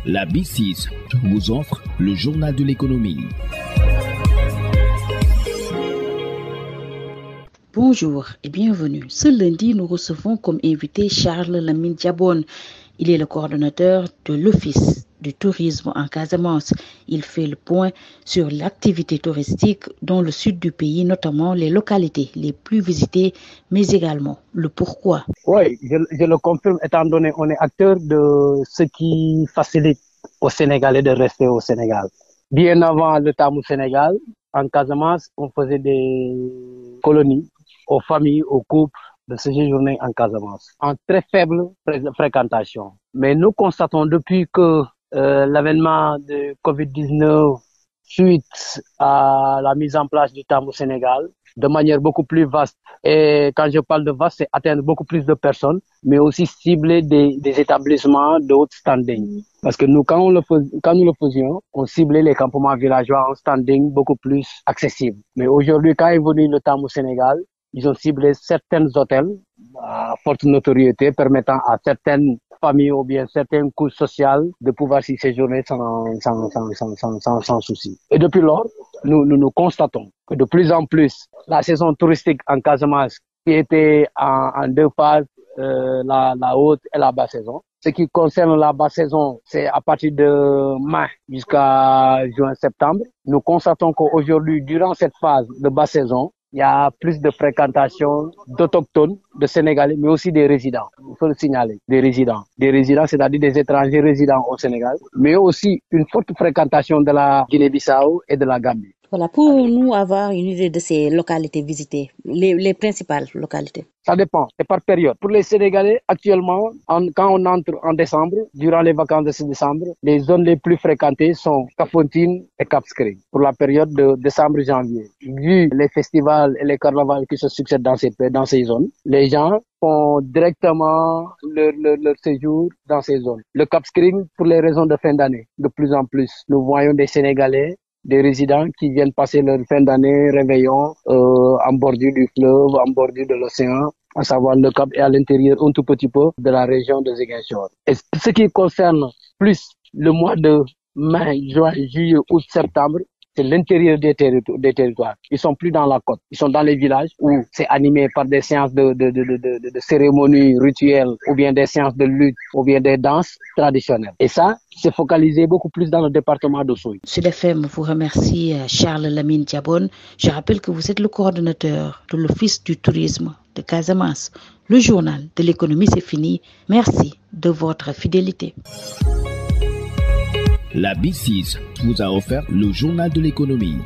La B6 vous offre le journal de l'économie. Bonjour et bienvenue. Ce lundi, nous recevons comme invité Charles Lamine Diabone. Il est le coordonnateur de l'Office du tourisme en Casamance. Il fait le point sur l'activité touristique dans le sud du pays, notamment les localités les plus visitées, mais également le pourquoi. Oui, je le confirme, étant donné qu'on est acteur de ce qui facilite aux Sénégalais de rester au Sénégal. Bien avant le Tamou Sénégal, en Casamance, on faisait des colonies aux familles, aux couples de séjourner en Casamance, en très faible fréquentation. Mais nous constatons depuis que l'avènement de Covid-19 suite à la mise en place du Tamou Sénégal, de manière beaucoup plus vaste. Et quand je parle de vaste, c'est atteindre beaucoup plus de personnes, mais aussi cibler des établissements de haut standing. Parce que nous, quand nous le faisions, on ciblait les campements villageois en standing beaucoup plus accessible. Mais aujourd'hui, quand est venu le Tamou Sénégal, ils ont ciblé certains hôtels à forte notoriété permettant à certaines familles ou bien certaines couches sociales de pouvoir s'y séjourner sans souci. Et depuis lors, nous constatons que de plus en plus, la saison touristique en Casamance, qui était en deux phases, la haute et la basse saison. Ce qui concerne la basse saison, c'est à partir de mai jusqu'à juin-septembre. Nous constatons qu'aujourd'hui, durant cette phase de basse saison, il y a plus de fréquentation d'autochtones, de Sénégalais, mais aussi des résidents. Il faut le signaler, des résidents. Des résidents, c'est-à-dire des étrangers résidents au Sénégal, mais aussi une forte fréquentation de la Guinée-Bissau et de la Gambie. Voilà, pour nous avoir une idée de ces localités visitées, les principales localités. Ça dépend, c'est par période. Pour les Sénégalais, actuellement, quand on entre en décembre, durant les vacances de décembre, les zones les plus fréquentées sont Kafountine et Cap Skirring, pour la période de décembre-janvier. Vu les festivals et les carnavals qui se succèdent dans ces zones, les gens font directement leur séjour dans ces zones. Le Cap Skirring, pour les raisons de fin d'année, de plus en plus, nous voyons des Sénégalais, des résidents qui viennent passer leur fin d'année, réveillon, en bordure du fleuve, en bordure de l'océan, à savoir le Cap et à l'intérieur un tout petit peu de la région de Ziguinchor. Et ce qui concerne plus le mois de mai, juin, juillet, août, septembre, c'est l'intérieur des territoires. Ils sont plus dans la côte. Ils sont dans les villages où c'est animé par des séances de cérémonies rituelles ou bien des séances de lutte ou bien des danses traditionnelles. Et ça, c'est focalisé beaucoup plus dans le département d'Oussouye. Sud FM vous remercie Charles Lamine Diabone. Je rappelle que vous êtes le coordonnateur de l'Office du tourisme de Casamance. Le journal de l'économie, c'est fini. Merci de votre fidélité. La B6 vous a offert le journal de l'économie.